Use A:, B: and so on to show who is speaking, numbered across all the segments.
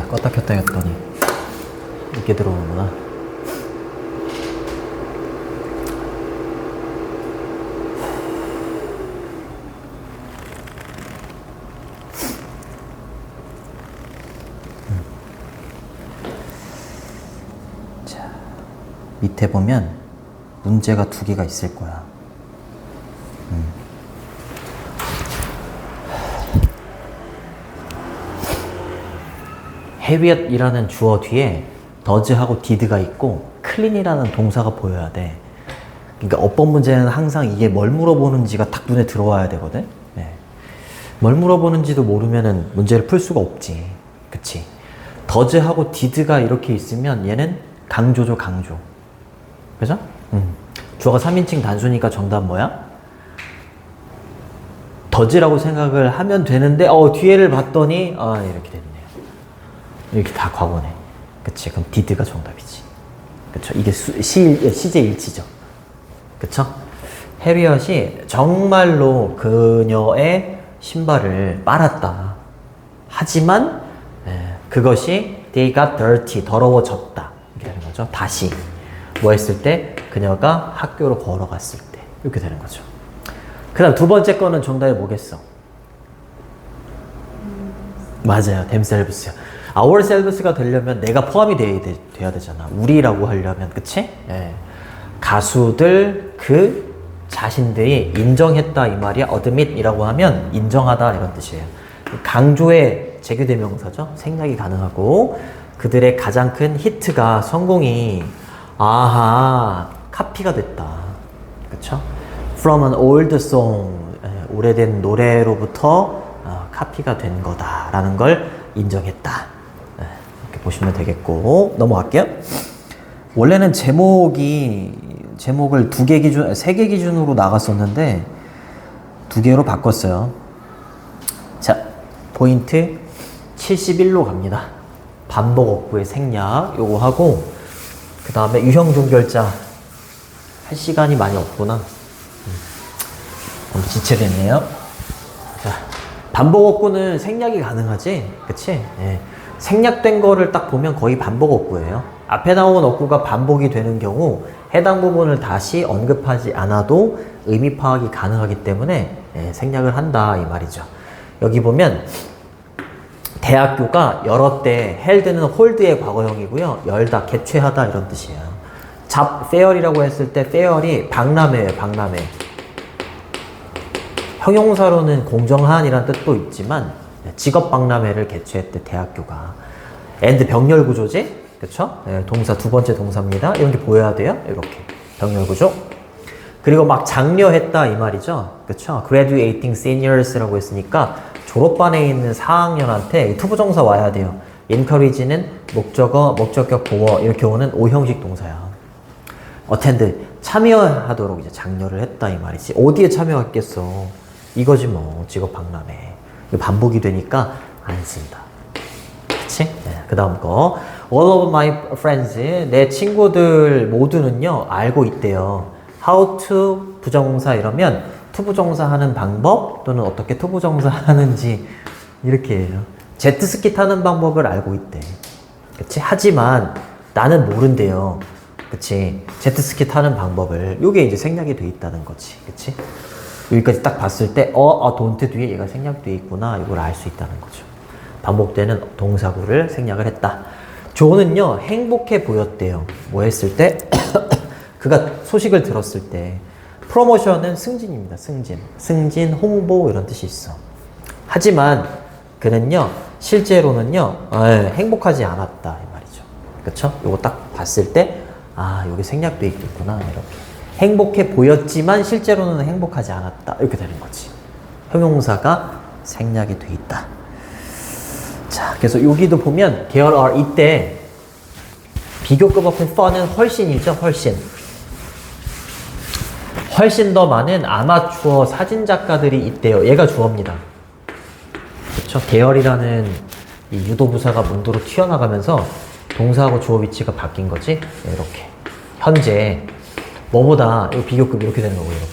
A: 껐다 켰다 했더니 이렇게 들어오는구나. 자, 밑에 보면 문제가 2개가 있을 거야. heaviot이라는 주어 뒤에 does하고 did가 있고 clean이라는 동사가 보여야 돼. 그러니까 어법 문제는 항상 이게 뭘 물어보는지가 딱 눈에 들어와야 되거든. 네. 뭘 물어보는지도 모르면은 문제를 풀 수가 없지. 그치? does하고 did가 이렇게 있으면 얘는 강조죠, 강조. 그죠? 주어가 3인칭 단수니까 정답 뭐야? does라고 생각을 하면 되는데 뒤에를 봤더니 이렇게 됐네요. 이렇게 다 과거네. 그치? 그럼 did가 정답이지. 그쵸? 이게 시제 일치죠. 그쵸? 해리엇이 정말로 그녀의 신발을 빨았다. 하지만 그것이 they got dirty, 더러워졌다. 이렇게 되는 거죠. 다시 뭐 했을 때? 그녀가 학교로 걸어갔을 때 이렇게 되는 거죠. 그 다음 2번째 거는 정답이 뭐겠어? 맞아요. themselves요. ourselves가 되려면 내가 포함이 돼야 되잖아. 우리라고 하려면, 그치? 예. 가수들 그 자신들이 인정했다 이 말이야. admit이라고 하면 인정하다 이런 뜻이에요. 강조의 제규대명사죠. 생략이 가능하고 그들의 가장 큰 히트가 성공이 카피가 됐다. 그쵸? From an old song, 오래된 노래로부터 카피가 된 거다라는 걸 인정했다. 이렇게 보시면 되겠고 넘어갈게요. 원래는 제목을 2개 기준, 3개 기준으로 나갔었는데 2개로 바꿨어요. 자, 포인트 71로 갑니다. 반복 어구의 생략 요거 하고 그 다음에 유형 종결자 할 시간이 많이 없구나. 너무 지체됐네요. 자, 반복 어구는 생략이 가능하지, 그치? 예. 생략된 거를 딱 보면 거의 반복 어구예요. 앞에 나온 어구가 반복이 되는 경우 해당 부분을 다시 언급하지 않아도 의미 파악이 가능하기 때문에 생략을 한다 이 말이죠. 여기 보면 대학교가 열었대, held는 hold의 과거형이고요. 열다, 개최하다 이런 뜻이에요. fair이라고 했을 때 fair이 박람회예요, 박람회. 형용사로는 공정한이란 뜻도 있지만 직업 박람회를 개최했대, 대학교가. and 병렬 구조지? 그쵸? 동사 2번째 동사입니다. 이런 게 보여야 돼요. 이렇게 병렬 구조. 그리고 막 장려했다 이 말이죠. 그쵸? graduating seniors라고 했으니까 졸업반에 있는 4학년한테 투부정사 와야 돼요. encourage는 목적어, 목적격 보어 이렇게 오는 5형식 동사야. attend 참여하도록 이제 장려를 했다 이 말이지. 어디에 참여했겠어? 이거지 뭐. 직업 박람회. 반복이 되니까 안 쓴다. 그치? 네, 그 다음 거. All of my friends, 내 친구들 모두는요, 알고 있대요. How to 부정사 이러면 투부정사 하는 방법 또는 어떻게 투부정사 하는지 이렇게 해요. 제트스키 타는 방법을 알고 있대. 그치? 하지만 나는 모른대요. 그치? 제트스키 타는 방법을. 요게 이제 생략이 돼 있다는 거지. 그치? 여기까지 딱 봤을 때 don't 뒤에 얘가 생략돼 있구나. 이걸 알 수 있다는 거죠. 반복되는 동사구를 생략을 했다. 조는요, 행복해 보였대요. 뭐 했을 때? 그가 소식을 들었을 때. 프로모션은 승진입니다. 승진. 승진, 홍보 이런 뜻이 있어. 하지만 그는요, 실제로는요, 행복하지 않았다 이 말이죠. 그쵸? 요거 딱 봤을 때 여기 생략돼 있겠구나 이렇게. 행복해 보였지만 실제로는 행복하지 않았다 이렇게 되는 거지. 형용사가 생략이 돼 있다. 자, 그래서 여기도 보면 계열 R 이때 비교급 앞에 for는 훨씬이죠. 훨씬 더 많은 아마추어 사진작가들이 있대요. 얘가 주어입니다. 그렇죠? 계열이라는 이 유도부사가 문도로 튀어나가면서 동사하고 주어 위치가 바뀐 거지. 이렇게 현재 뭐보다 이거 비교급 이렇게 되는 거고 이렇게.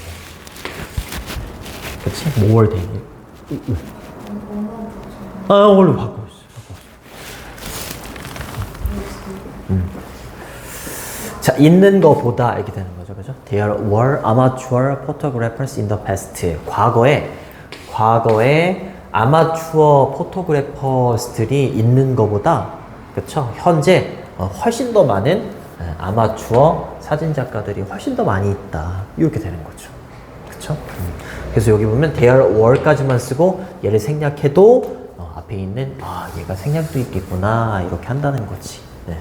A: 그렇지? more than. 원래 바꿔 있어. 자, 있는 거보다 이렇게 되는 거죠. 그죠? There were amateur photographers in the past. 과거에 아마추어 포토그래퍼스들이 있는 거보다, 그쵸? 현재 훨씬 더 많은 아마추어 사진작가들이 훨씬 더 많이 있다. 이렇게 되는 거죠. 그쵸? 그래서 여기 보면 there were까지만 쓰고 얘를 생략해도 앞에 있는 얘가 생략도 있겠구나 이렇게 한다는 거지. 네.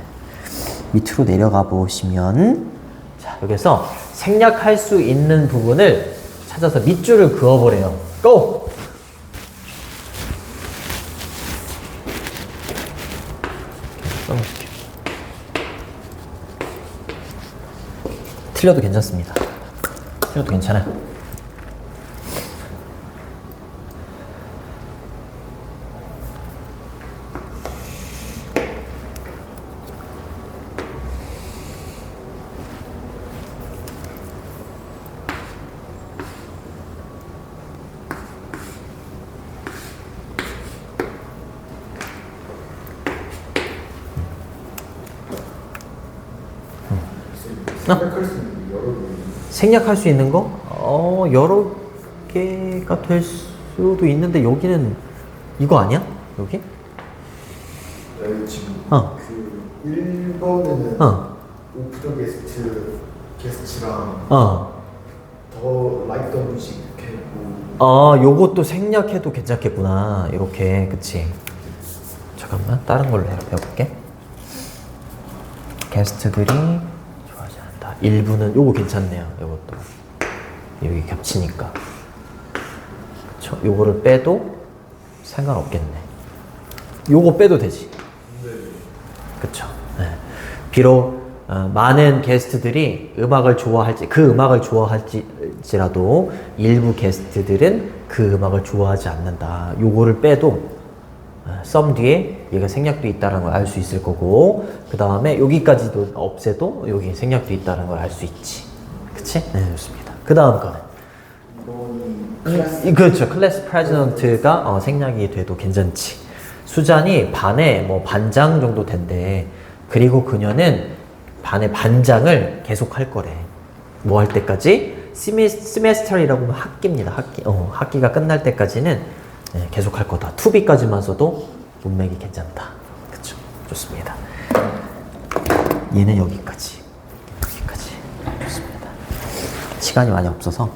A: 밑으로 내려가 보시면 자, 여기서 생략할 수 있는 부분을 찾아서 밑줄을 그어보래요. 고! 써놓을게요. 틀려도 괜찮습니다. 틀려도 괜찮아요. 생략할 수 있는 거? 여러 개가 될 수도 있는데 여기는 이거 아니야? 여기?
B: 지금 그 1번에는 오프 더 게스트랑 더 라이크 더 뮤직 이렇게 했고
A: 요것도 생략해도 괜찮겠구나. 이렇게, 그치? 잠깐만, 다른 걸로 해볼게. 게스트들이 좋아하지 않는다. 일부는 요거 괜찮네요. 요것도 여기 겹치니까. 그쵸? 요거를 빼도 상관없겠네. 요거 빼도 되지. 그쵸? 네. 비록 많은 게스트들이 음악을 좋아할지라도 일부 게스트들은 그 음악을 좋아하지 않는다. 요거를 빼도 썸 뒤에 얘가 생략도 있다는 걸 알 수 있을 거고, 그 다음에 여기까지도 없애도 여기 생략도 있다는 걸 알 수 있지. 그치? 네, 좋습니다. 그 다음 거는 그렇죠. 클래스 프레지던트가 생략이 돼도 괜찮지. 수잔이 반에 뭐 반장 정도 된대. 그리고 그녀는 반의 반장을 계속 할 거래. 뭐 할 때까지? 시메스터리라고 하면 학기입니다. 학기가 끝날 때까지는 계속 할 거다. 투비까지만 써도 문맥이 괜찮다. 그쵸? 좋습니다. 얘는 여기까지. 좋습니다. 시간이 많이 없어서.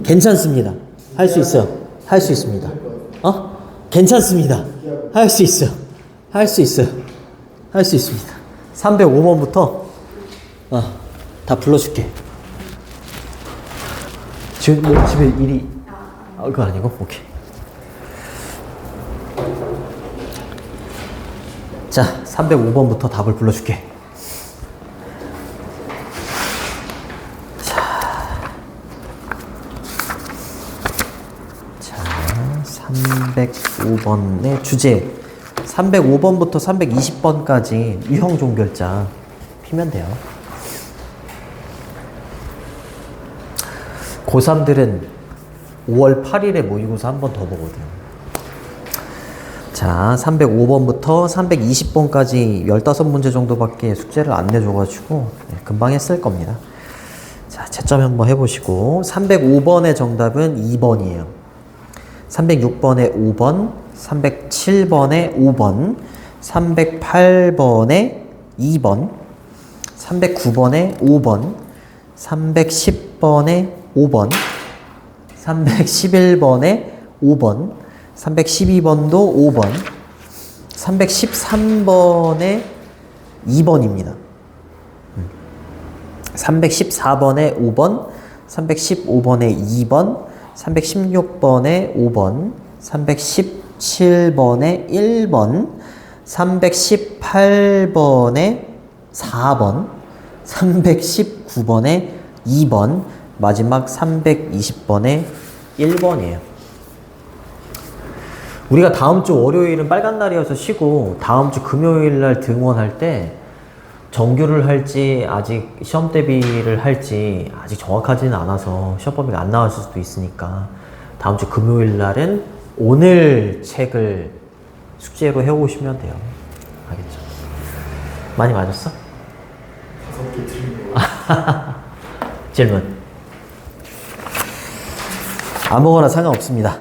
A: 괜찮습니다. 할 수 있어요. 할 수 있습니다. 괜찮습니다. 할 수 있어요. 할 수 있어요. 할 수 있습니다. 305번부터 다 불러줄게. 지금 뭐 집에 일이 그거 아니고? 오케이. 자, 305번부터 답을 불러줄게. 자, 305번의 주제. 305번부터 320번까지 유형 종결자 피면 돼요. 고3들은 5월 8일에 모의고사 한 번 더 보거든. 자, 305번부터 320번까지 15문제 정도밖에 숙제를 안 내줘가지고 금방 했을 겁니다. 자, 채점 한번 해보시고 305번의 정답은 2번이에요. 306번에 5번, 307번에 5번, 308번에 2번, 309번에 5번, 310번에 5번, 311번에 5번, 312번도 5번, 313번에 2번입니다. 314번에 5번, 315번에 2번, 316번에 5번, 317번에 1번, 318번에 4번, 319번에 2번, 마지막 320번에 1번이에요. 우리가 다음 주 월요일은 빨간 날이어서 쉬고 다음 주 금요일 날 등원할 때 정규를 할지 아직 시험 대비를 할지 아직 정확하지는 않아서 시험 범위가 안 나왔을 수도 있으니까 다음 주 금요일 날은 오늘 책을 숙제로 해오시면 돼요. 알겠죠? 많이 맞았어?
B: 5개 틀린 거.
A: 질문. 아무거나 상관없습니다.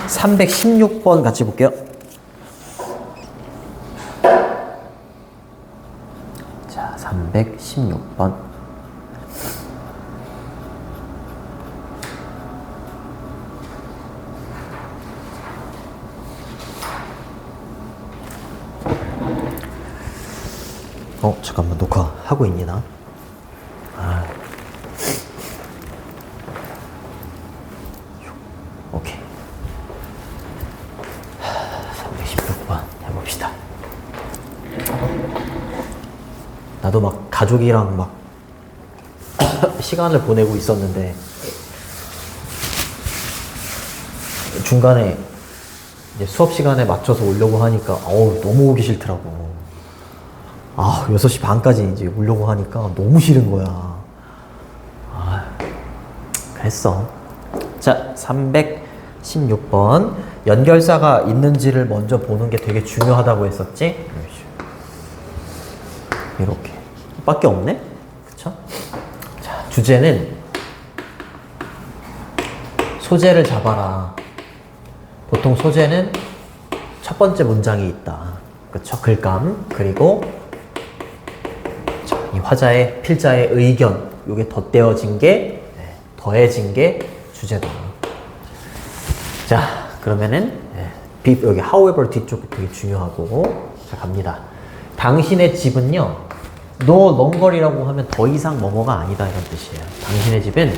A: 316번 같이 볼게요. 자, 316번. 잠깐만, 녹화하고 있니, 나? 오케이. 316번 해봅시다. 나도 막 가족이랑 막 시간을 보내고 있었는데 중간에 이제 수업 시간에 맞춰서 오려고 하니까 너무 오기 싫더라고. 6시 반까지 이제 오려고 하니까 너무 싫은 거야. 그랬어. 자, 316번. 연결사가 있는지를 먼저 보는 게 되게 중요하다고 했었지? 이렇게. 밖에 없네? 그쵸? 자, 주제는 소재를 잡아라. 보통 소재는 첫 번째 문장이 있다. 그쵸? 글감. 그리고 이 화자의, 필자의 의견. 요게 덧대어진 게, 더해진 게 주제다. 자, 그러면은 여기 however 뒤쪽 되게 중요하고. 자, 갑니다. 당신의 집은요, no longer 이라고 하면 더 이상 뭐뭐가 아니다 이런 뜻이에요. 당신의 집은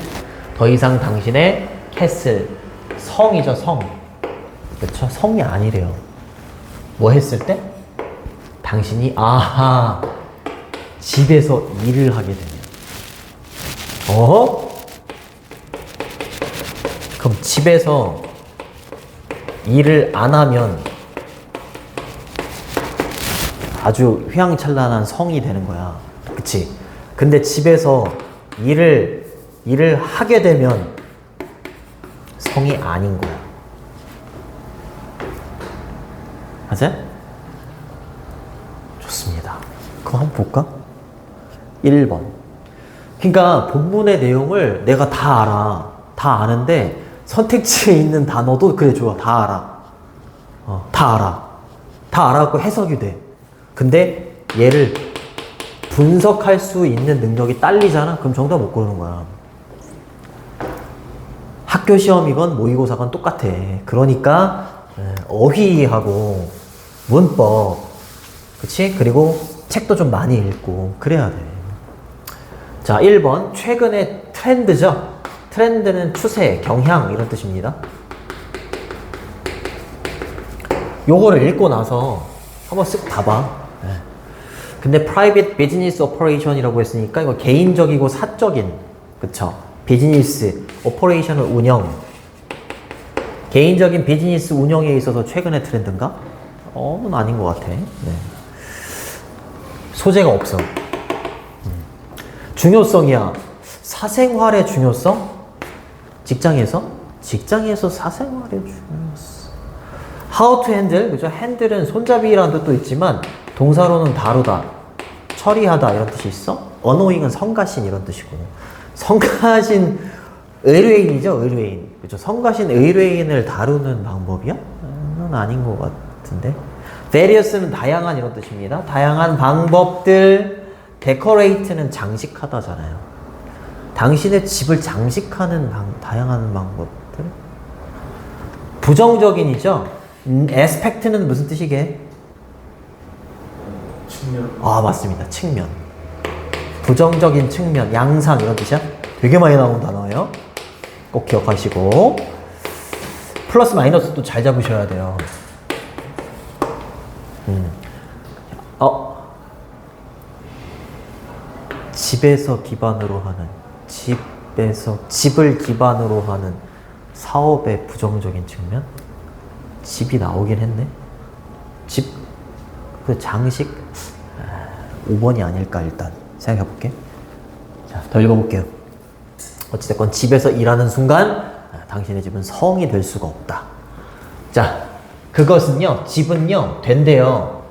A: 더 이상 당신의 castle, 성이죠, 성. 그렇죠? 성이 아니래요. 뭐 했을 때? 당신이 집에서 일을 하게 되면. 그럼 집에서 일을 안 하면 아주 휘황찬란한 성이 되는 거야. 그치? 근데 집에서 일을 하게 되면 성이 아닌 거야. 맞아? 좋습니다. 그럼 한번 볼까? 1번. 그러니까 본문의 내용을 내가 다 알아. 다 아는데 선택지에 있는 단어도 그래 좋아. 다 알아. 다 알아. 다 알아갖고 해석이 돼. 근데 얘를 분석할 수 있는 능력이 딸리잖아? 그럼 정답 못 고르는 거야. 학교 시험이건 모의고사건 똑같아. 그러니까 어휘하고 문법, 그치? 그리고 책도 좀 많이 읽고 그래야 돼. 자, 1번. 최근의 트렌드죠? 트렌드는 추세, 경향 이런 뜻입니다. 요거를 읽고 나서 한번 쓱 봐봐. 근데 private business operation이라고 했으니까 이거 개인적이고 사적인, 그쵸? 비즈니스, 오퍼레이션은 운영. 개인적인 비즈니스 운영에 있어서 최근의 트렌드인가? 아닌 것 같아. 네. 소재가 없어. 중요성이야. 사생활의 중요성? 직장에서? 직장에서 사생활의 중요성. How to handle, 그죠? handle은 손잡이라는 뜻도 있지만 동사로는 다루다, 처리하다 이런 뜻이 있어. annoying은 성가신 이런 뜻이고. 성가신 의뢰인이죠, 의뢰인. 그죠? 성가신 의뢰인을 다루는 방법이야? 는 아닌 것 같은데. various는 다양한 이런 뜻입니다. 다양한 방법들. decorate는 장식하다잖아요. 당신의 집을 장식하는 다양한 방법들. 부정적인이죠. aspect는 무슨 뜻이게?
B: 측면.
A: 맞습니다. 측면. 부정적인 측면, 양상 이런 뜻이야? 되게 많이 나온 단어예요. 꼭 기억하시고. 플러스 마이너스도 잘 잡으셔야 돼요. 집에서 기반으로 하는, 집을 기반으로 하는 사업의 부정적인 측면? 집이 나오긴 했네. 그 장식 5번이 아닐까 일단 생각해 볼게. 자, 더 읽어볼게요. 어찌됐건 집에서 일하는 순간 당신의 집은 성이 될 수가 없다. 자, 그것은요, 집은요, 된대요.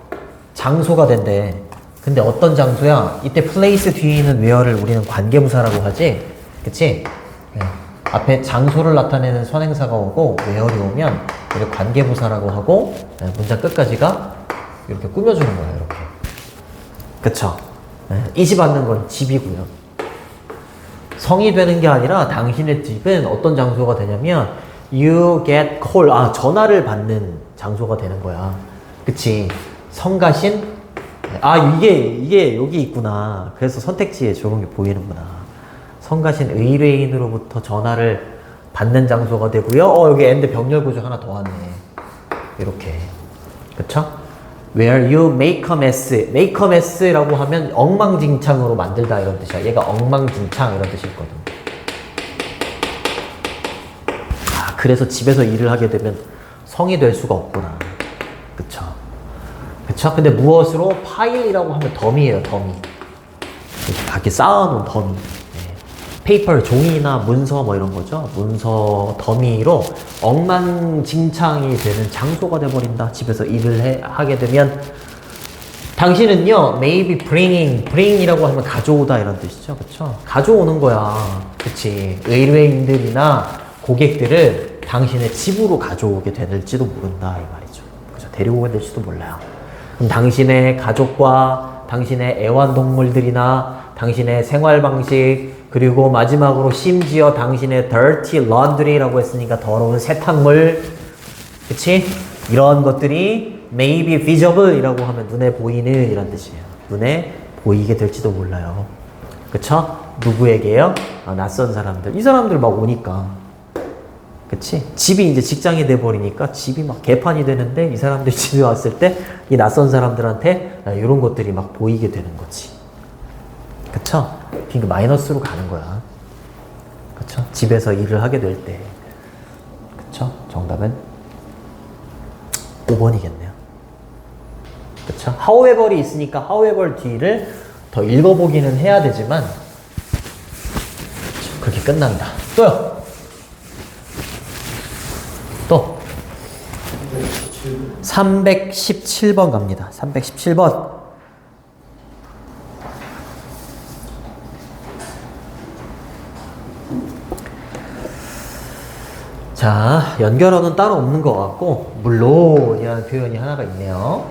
A: 장소가 된대. 근데 어떤 장소야? 이때 place 뒤에 있는 where를 우리는 관계부사라고 하지? 그치? 네. 앞에 장소를 나타내는 선행사가 오고 where이 오면 이를 관계부사라고 하고 네, 문장 끝까지가 이렇게 꾸며주는 거예요. 이렇게. 그쵸? 네. 이 집 앉는 건 집이고요. 성이 되는 게 아니라 당신의 집은 어떤 장소가 되냐면 you get call. 전화를 받는 장소가 되는 거야. 그치? 성가신? 이게 여기 있구나. 그래서 선택지에 저런 게 보이는구나. 성가신 의뢰인으로부터 전화를 받는 장소가 되고요. 여기 and 병렬 구조 하나 더 왔네. 이렇게. 그쵸? Where you make a mess. make a mess라고 하면 엉망진창으로 만들다 이런 뜻이야. 얘가 엉망진창 이런 뜻이 있거든. 그래서 집에서 일을 하게 되면 성이 될 수가 없구나. 그쵸? 그쵸? 근데 무엇으로? 파일이라고 하면 덤이에요, 덤이. 이렇게 밖에 쌓아놓은 덤이. 페이퍼, 종이나 문서 뭐 이런 거죠. 문서 더미로 엉망진창이 되는 장소가 돼버린다. 집에서 일을 하게 되면 당신은요, maybe bring이라고 하면 가져오다 이런 뜻이죠. 그쵸? 가져오는 거야. 그치? 의뢰인들이나 고객들을 당신의 집으로 가져오게 될지도 모른다 이 말이죠. 그죠? 데리고 오게 될지도 몰라요. 그럼 당신의 가족과 당신의 애완동물들이나 당신의 생활 방식 그리고 마지막으로 심지어 당신의 dirty laundry라고 했으니까 더러운 세탁물, 그치? 이런 것들이 maybe visible 이라고 하면 눈에 보이는 이란 뜻이에요. 눈에 보이게 될지도 몰라요. 그쵸? 누구에게요? 낯선 사람들. 이 사람들 막 오니까. 그치? 집이 이제 직장이 돼버리니까 집이 막 개판이 되는데 이 사람들이 집에 왔을 때 이 낯선 사람들한테 이런 것들이 막 보이게 되는 거지. 그쵸? 그러니까 마이너스로 가는 거야. 그쵸? 집에서 일을 하게 될 때. 그쵸? 정답은 5번이겠네요. 그쵸? however이 있으니까 however 뒤를 더 읽어보기는 해야 되지만 그쵸? 그렇게 끝난다. 또요! 또 317번 갑니다. 317번. 자, 연결어는 따로 없는 것 같고 물론이라는 표현이 하나가 있네요.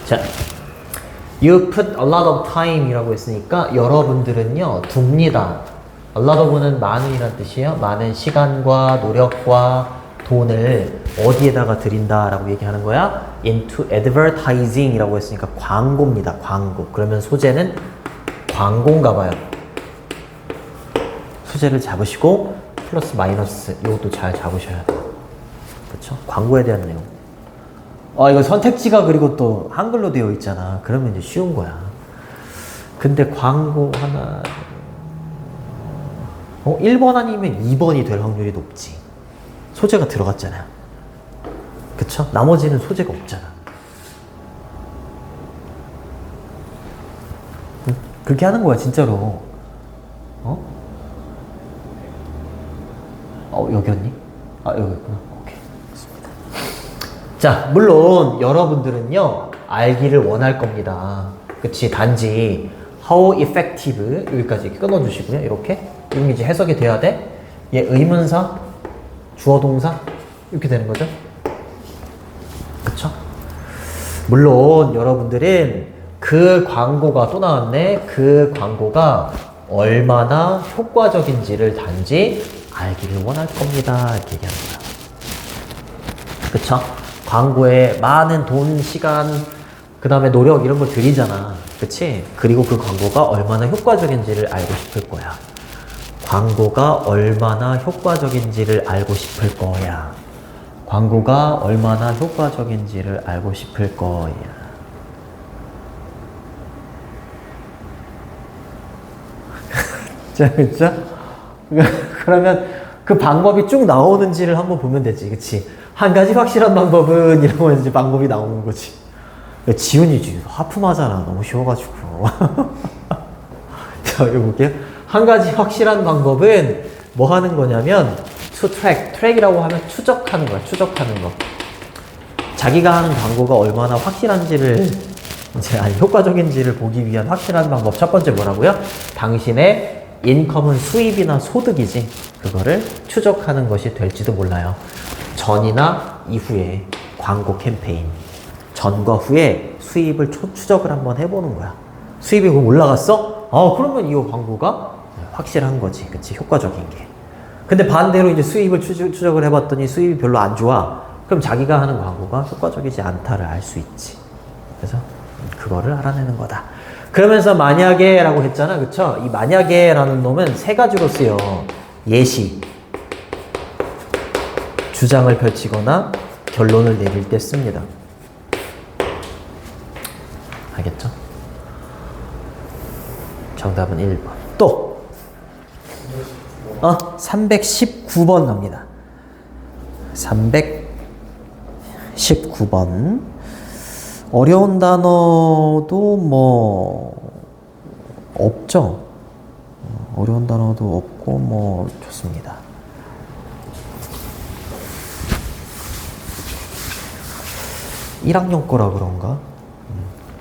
A: 자, you put a lot of time 이라고 했으니까 여러분들은요 둡니다. a lot of는 많은이란 뜻이에요. 많은 시간과 노력과 돈을 어디에다가 들인다라고 얘기하는 거야? into advertising 이라고 했으니까 광고입니다. 광고. 그러면 소재는 광고인가 봐요. 소재를 잡으시고 플러스 마이너스 이것도 잘 잡으셔야 돼요. 그렇죠? 광고에 대한 내용. 이거 선택지가 그리고 또 한글로 되어 있잖아. 그러면 이제 쉬운 거야. 근데 광고 하나 1번 아니면 2번이 될 확률이 높지. 소재가 들어갔잖아요. 그쵸? 나머지는 소재가 없잖아. 그렇게 하는 거야 진짜로. 여기였니? 여기였구나. 오케이. 좋습니다. 자, 물론 여러분들은요 알기를 원할 겁니다. 그치? 단지 how effective 여기까지 이렇게 끊어주시고요. 이렇게 이제 해석이 돼야 돼. 얘 의문사, 주어 동사 이렇게 되는 거죠. 그쵸? 물론 여러분들은 그 광고가 또 나왔네. 그 광고가 얼마나 효과적인지를 단지 알기를 원할 겁니다. 이렇게 얘기하는 거야. 그쵸? 광고에 많은 돈, 시간, 그 다음에 노력 이런 걸 들이잖아. 그치? 그리고 그 광고가 얼마나 효과적인지를 알고 싶을 거야. 광고가 얼마나 효과적인지를 알고 싶을 거야. 광고가 얼마나 효과적인지를 알고 싶을 거야. 자, 그쵸? 그러면 그 방법이 쭉 나오는지를 한번 보면 되지. 그치? 한 가지 확실한 방법은 이러면 이제 방법이 나오는 거지. 지훈이지. 하품하잖아. 너무 쉬워가지고. 자, 여기 볼게요. 한 가지 확실한 방법은 뭐 하는 거냐면 to track. 트랙이라고 하면 추적하는 거야. 추적하는 거. 자기가 하는 광고가 얼마나 확실한지를 이제 아니 효과적인지를 보기 위한 확실한 방법 첫 번째 뭐라고요? 당신의 인컴은 수입이나 소득이지 그거를 추적하는 것이 될지도 몰라요. 전이나 이후에 광고 캠페인 전과 후에 수입을 추적을 한번 해보는 거야. 수입이 그럼 올라갔어? 그러면 이 광고가 확실한 거지. 그치? 효과적인 게. 근데 반대로 이제 수입을 추적을 해봤더니 수입이 별로 안 좋아. 그럼 자기가 하는 광고가 효과적이지 않다를 알 수 있지. 그래서 그거를 알아내는 거다. 그러면서 만약에 라고 했잖아. 그쵸? 이 만약에 라는 놈은 세 가지로 쓰여. 예시, 주장을 펼치거나 결론을 내릴 때 씁니다. 알겠죠? 정답은 1번. 또 319번 갑니다. 319번. 어려운 단어도 뭐 없죠. 어려운 단어도 없고 뭐 좋습니다. (1학년) 거라 그런가?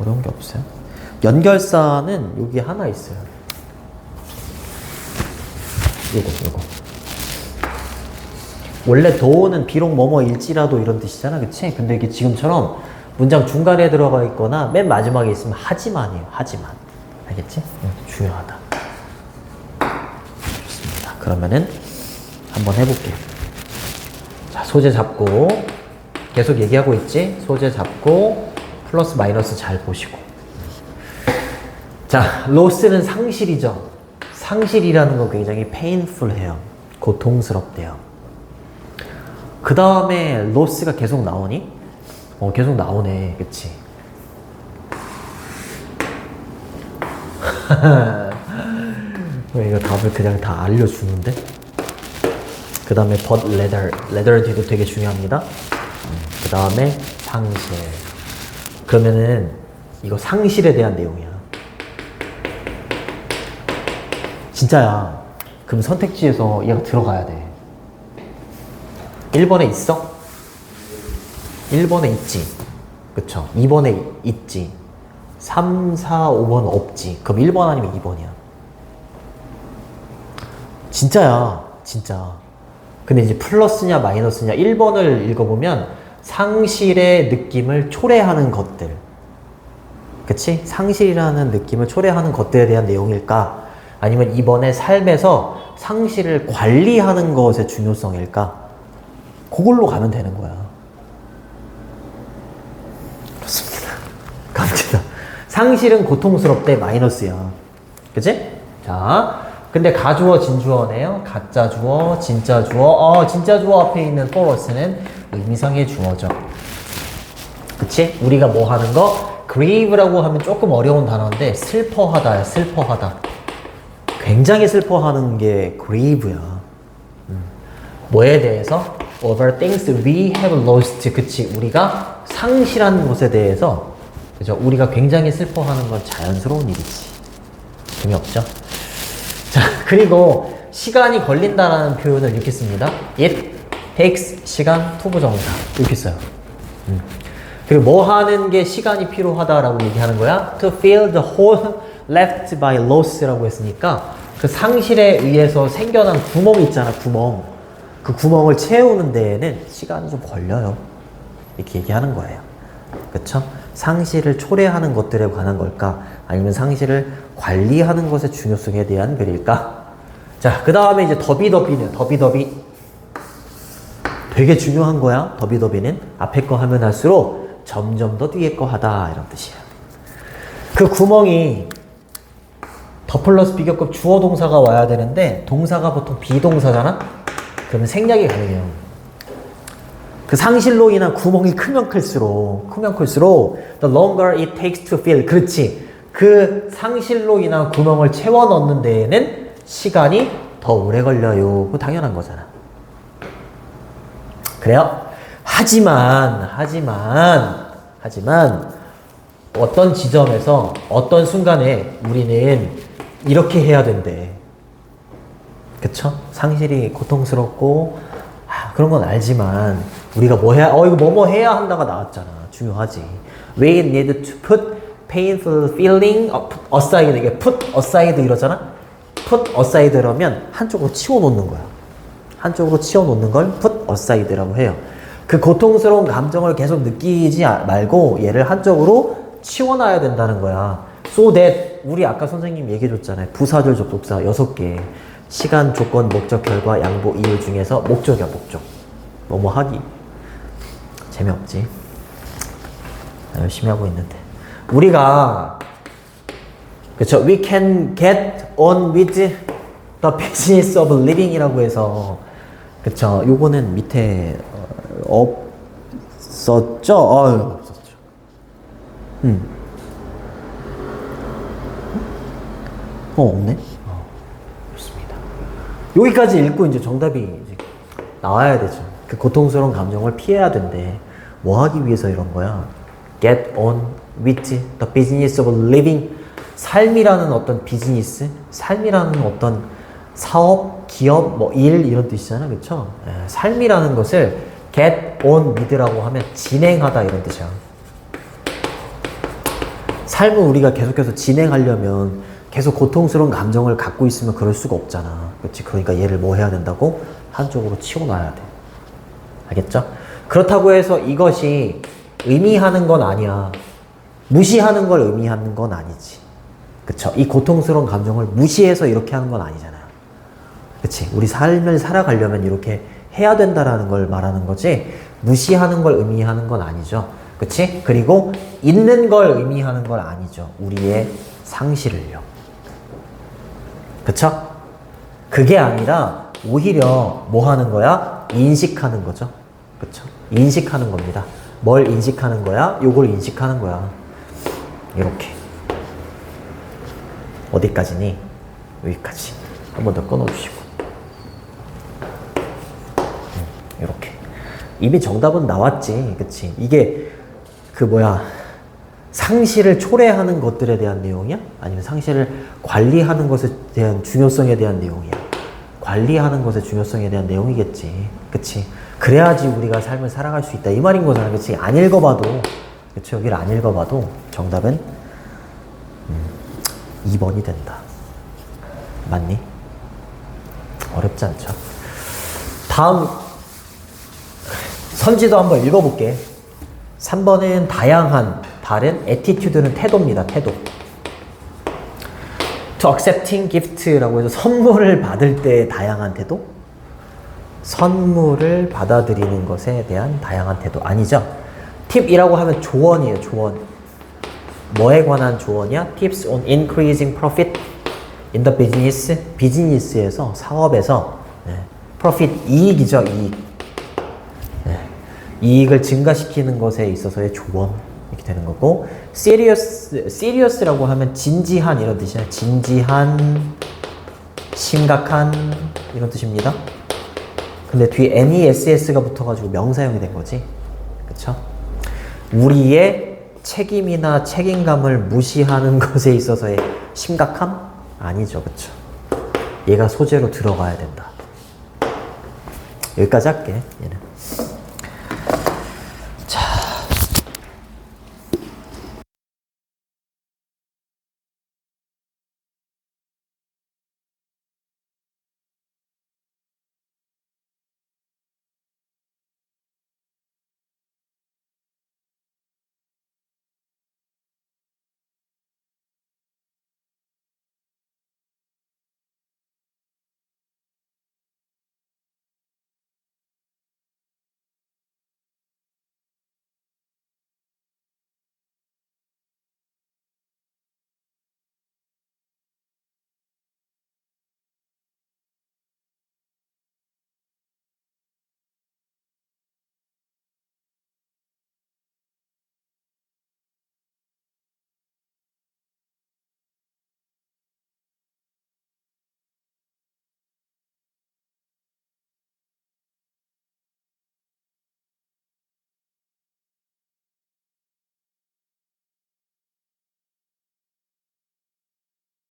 A: 어려운 게 없어요. 연결사는 여기 하나 있어요. 요거. 원래 도는 비록 뭐뭐일지라도 이런 뜻이잖아. 그치? 근데 이게 지금처럼 문장 중간에 들어가 있거나 맨 마지막에 있으면 하지만이에요. 하지만. 알겠지? 중요하다. 좋습니다. 그러면은 한번 해볼게요. 자, 소재 잡고 계속 얘기하고 있지? 소재 잡고 플러스 마이너스 잘 보시고. 자, 로스는 상실이죠. 상실이라는 거 굉장히 painful해요. 고통스럽대요. 그 다음에 로스가 계속 나오니? 계속 나오네. 그치? 이거 답을 그냥 다 알려주는데? 그 다음에 but leather 뒤도 되게 중요합니다. 그 다음에 상실. 그러면은 이거 상실에 대한 내용이야. 진짜야. 그럼 선택지에서 얘가 들어가야 돼. 1번에 있어? 1번에 있지. 그쵸? 2번에 있지. 3, 4, 5번 없지. 그럼 1번 아니면 2번이야. 진짜야. 진짜. 근데 이제 플러스냐 마이너스냐 1번을 읽어보면 상실의 느낌을 초래하는 것들. 그치? 상실이라는 느낌을 초래하는 것들에 대한 내용일까? 아니면 2번의 삶에서 상실을 관리하는 것의 중요성일까? 그걸로 가면 되는 거야. 그렇습니다. 갑니다. 상실은 고통스럽대 마이너스야. 그치? 자, 근데 가주어 진주어네요. 가짜 주어, 진짜 주어. 진짜 주어 앞에 있는 for는 의미상의 주어죠. 그치? 우리가 뭐 하는 거? grieve라고 하면 조금 어려운 단어인데 슬퍼하다야, 슬퍼하다. 굉장히 슬퍼하는 게 grieve야. 뭐에 대해서? Over things we have lost. 그치? 우리가 상실한 것에 대해서, 그죠? 우리가 굉장히 슬퍼하는 건 자연스러운 일이지. 재미없죠? 자, 그리고 시간이 걸린다라는 표현을 이렇게 씁니다. It takes 시간 투부정사 이렇게 써요. 그리고 뭐 하는 게 시간이 필요하다라고 얘기하는 거야? To fill the hole left by loss라고 했으니까 그 상실에 의해서 생겨난 구멍 있잖아, 구멍. 그 구멍을 채우는 데에는 시간이 좀 걸려요. 이렇게 얘기하는 거예요. 그쵸? 상실을 초래하는 것들에 관한 걸까? 아니면 상실을 관리하는 것의 중요성에 대한 글일까? 자, 그 다음에 이제 더비더비는, 더비더비. 되게 중요한 거야, 더비더비는. 앞에 거 하면 할수록 점점 더 뒤에 거 하다, 이런 뜻이야. 그 구멍이 더 플러스 비교급 주어 동사가 와야 되는데, 동사가 보통 비동사잖아? 그러면 생략이 가능해요. 그 상실로 인한 구멍이 크면 클수록 the longer it takes to fill. 그렇지. 그 상실로 인한 구멍을 채워 넣는 데에는 시간이 더 오래 걸려요. 그거 당연한 거잖아. 그래요? 하지만 어떤 지점에서 어떤 순간에 우리는 이렇게 해야 된대. 그쵸? 상실이 고통스럽고 그런 건 알지만 우리가 뭐 해야 이거 뭐뭐 해야 한다가 나왔잖아. 중요하지. We need to put painful feeling aside 이게 put aside 이러잖아. put aside 그러면 한쪽으로 치워놓는 거야. 한쪽으로 치워놓는 걸 put aside라고 해요. 그 고통스러운 감정을 계속 느끼지 말고 얘를 한쪽으로 치워놔야 된다는 거야. So that 우리 아까 선생님 얘기해줬잖아요. 부사절 접속사 6개. 시간, 조건, 목적, 결과, 양보, 이유 중에서 목적이야, 목적. 뭐뭐 하기. 재미없지. 나 열심히 하고 있는데. 우리가 그쵸? We can get on with the business of living 이라고 해서 그쵸? 요거는 밑에 없었죠? 없었죠. 없네? 좋습니다. 여기까지 읽고 이제 정답이 이제 나와야 되죠. 그 고통스러운 감정을 피해야 된대. 뭐 하기 위해서 이런 거야? Get on with the business of living. 삶이라는 어떤 비즈니스, 삶이라는 어떤 사업, 기업, 뭐 일 이런 뜻이잖아, 그렇죠? 삶이라는 것을 get on with라고 하면 진행하다 이런 뜻이야. 삶을 우리가 계속해서 진행하려면 계속 고통스러운 감정을 갖고 있으면 그럴 수가 없잖아, 그렇지? 그러니까 얘를 뭐 해야 된다고? 한쪽으로 치워놔야 돼. 알겠죠? 그렇다고 해서 이것이 의미하는 건 아니야. 무시하는 걸 의미하는 건 아니지. 그쵸? 이 고통스러운 감정을 무시해서 이렇게 하는 건 아니잖아요. 그치? 우리 삶을 살아가려면 이렇게 해야 된다라는 걸 말하는 거지, 무시하는 걸 의미하는 건 아니죠. 그치? 그리고 있는 걸 의미하는 건 아니죠. 우리의 상실을요. 그쵸? 그게 아니라 오히려 뭐 하는 거야? 인식하는 거죠. 그쵸? 인식하는 겁니다. 뭘 인식하는 거야? 요걸 인식하는 거야. 이렇게. 어디까지니? 여기까지. 한 번 더 끊어주시고. 이렇게. 이미 정답은 나왔지. 그치? 이게 상실을 초래하는 것들에 대한 내용이야? 아니면 상실을 관리하는 것에 대한 중요성에 대한 내용이야? 관리하는 것의 중요성에 대한 내용이겠지. 그치? 그래야지 우리가 삶을 살아갈 수 있다. 이 말인 거잖아. 그치? 안 읽어봐도, 그치? 여기를 안 읽어봐도 정답은 2번이 된다. 맞니? 어렵지 않죠? 다음 선지도 한번 읽어볼게. 3번은 다양한, 다른, attitude는 태도입니다. 태도. To accepting gift라고 해서 선물을 받을 때의 다양한 태도? 선물을 받아들이는 것에 대한 다양한 태도. 아니죠? 팁이라고 하면 조언이에요. 조언. 뭐에 관한 조언이야? Tips on increasing profit in the business. 비즈니스에서, 사업에서 profit, 이익이죠. 이익. 이익을 증가시키는 것에 있어서의 조언. 이렇게 되는 거고, serious라고 하면 진지한 이런 뜻이야. 진지한, 심각한 이런 뜻입니다. 근데 뒤에 NESS가 붙어가지고 명사형이 된 거지. 그쵸? 우리의 책임이나 책임감을 무시하는 것에 있어서의 심각함? 아니죠. 그쵸? 얘가 소재로 들어가야 된다. 여기까지 할게. 얘는.